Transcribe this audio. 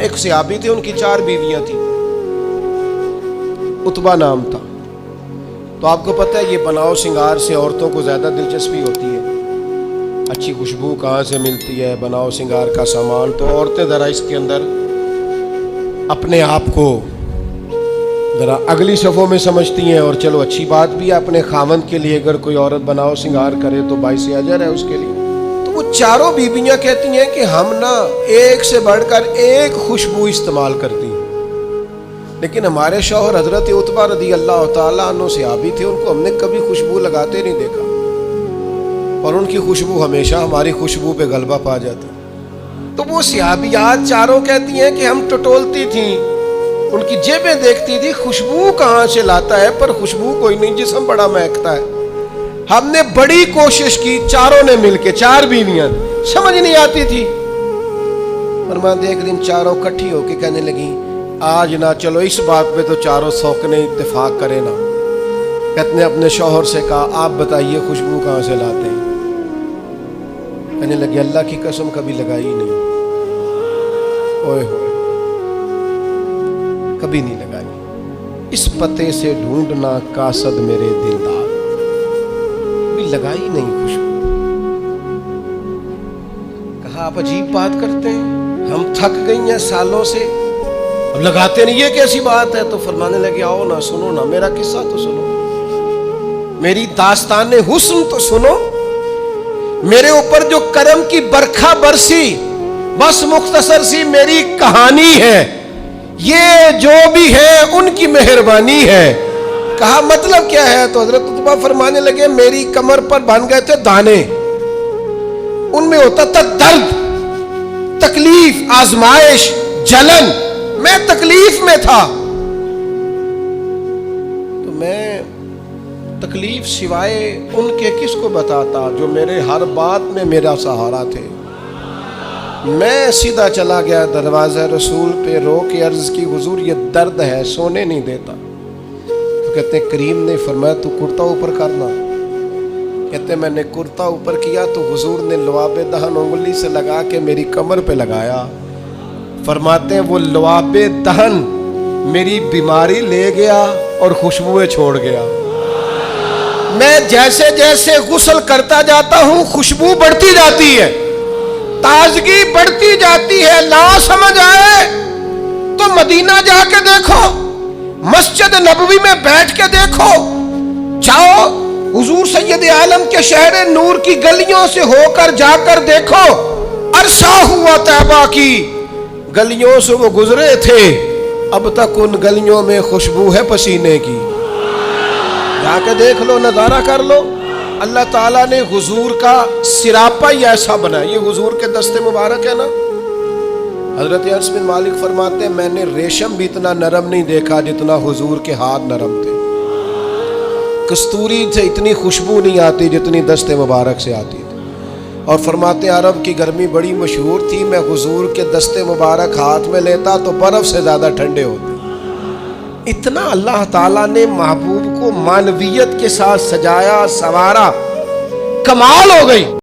ایک صحابی تھے، ان کی 4 بیویاں تھیں، عتبہ نام تھا۔ تو آپ کو پتہ ہے یہ بناؤ سنگار سے عورتوں کو زیادہ دلچسپی ہوتی ہے، اچھی خوشبو کہاں سے ملتی ہے، بناؤ سنگار کا سامان، تو عورتیں ذرا اس کے اندر اپنے آپ کو ذرا اگلی صفوں میں سمجھتی ہیں، اور چلو اچھی بات بھی ہے، اپنے خاوند کے لیے اگر کوئی عورت بناؤ سنگار کرے تو باعث اجر ہے اس کے لیے۔ تو وہ 4 بیویاں کہتی ہیں کہ ہم نا ایک سے بڑھ کر ایک خوشبو استعمال کرتی ہیں، لیکن ہمارے شوہر حضرت عتبہ رضی اللہ تعالیٰ عنہ صحابی تھے، ان کو ہم نے کبھی خوشبو لگاتے نہیں دیکھا، اور ان کی خوشبو ہمیشہ ہماری خوشبو پہ غلبہ پا جاتا۔ تو وہ صحابیات 4 کہتی ہیں کہ ہم ٹٹولتی تھیں، ان کی جیبیں دیکھتی تھی، خوشبو کہاں سے لاتا ہے، پر خوشبو کوئی نہیں، جسم بڑا مہکتا ہے۔ ہم نے بڑی کوشش کی، 4 نے مل کے، 4 بیویاں، سمجھ نہیں آتی تھی۔ فرماتے ایک دن 4 اکٹھی ہو کے کہنے لگیں آج نہ چلو اس بات پہ تو 4 سوکنے اتفاق کرے نا۔ کہتے نے اپنے شوہر سے کہا آپ بتائیے خوشبو کہاں سے لاتے ہیں؟ کہنے لگے اللہ کی قسم کبھی لگائی نہیں، اوئے ہوئے کبھی نہیں لگائی، اس پتے سے ڈھونڈنا قاصد میرے دلدار، کبھی لگائی نہیں خوشبو۔ کہا آپ عجیب بات کرتے ہیں، ہم تھک گئی ہیں سالوں سے، اب لگاتے نہیں، یہ کیسی بات ہے؟ تو فرمانے لگے آؤ نا، سنو نا میرا قصہ تو سنو، میری داستان حسن تو سنو، میرے اوپر جو کرم کی برکھا برسی، بس مختصر سی میری کہانی ہے، یہ جو بھی ہے ان کی مہربانی ہے۔ کہا مطلب کیا ہے؟ تو حضرت عتبہ فرمانے لگے میری کمر پر بن گئے تھے دانے، ان میں ہوتا تھا درد، تکلیف، آزمائش، جلن، میں تکلیف میں تھا، تو میں تکلیف سوائے ان کے کس کو بتاتا جو میرے ہر بات میں میرا سہارا تھے۔ میں سیدھا چلا گیا دروازہ رسول پہ، رو کے عرض کی حضور یہ درد ہے، سونے نہیں دیتا۔ تو کہتے ہیں کریم نے فرمایا تو کرتا اوپر کرنا۔ کہتے ہیں میں نے کرتا اوپر کیا تو حضور نے لعاب دہن انگلی سے لگا کے میری کمر پہ لگایا۔ فرماتے ہیں وہ لعاب دہن میری بیماری لے گیا اور خوشبوئیں چھوڑ گیا۔ میں جیسے جیسے غسل کرتا جاتا ہوں خوشبو بڑھتی جاتی ہے، تازگی بڑھتی جاتی ہے۔ نہ سمجھ آئے تو مدینہ جا کے دیکھو، مسجد نبوی میں بیٹھ کے دیکھو، جاؤ حضور سید عالم کے شہر نور کی گلیوں سے ہو کر جا کر دیکھو، عرصہ ہوا طیبہ کی گلیوں سے وہ گزرے تھے، اب تک ان گلیوں میں خوشبو ہے پسینے کی۔ جا کے دیکھ لو، نظارہ کر لو۔ اللہ تعالیٰ نے حضور کا سراپا ہی ایسا بنا، یہ حضور کے دست مبارک ہے نا۔ حضرت انس بن مالک فرماتے ہیں میں نے ریشم بھی اتنا نرم نہیں دیکھا جتنا حضور کے ہاتھ نرم تھے، کستوری سے اتنی خوشبو نہیں آتی جتنی دست مبارک سے آتی تھی۔ اور فرماتے ہیں عرب کی گرمی بڑی مشہور تھی، میں حضور کے دست مبارک ہاتھ میں لیتا تو برف سے زیادہ ٹھنڈے ہوتے۔ اتنا اللہ تعالیٰ نے محبوب کو معنویت کے ساتھ سجایا، سنوارا، کمال ہو گئی۔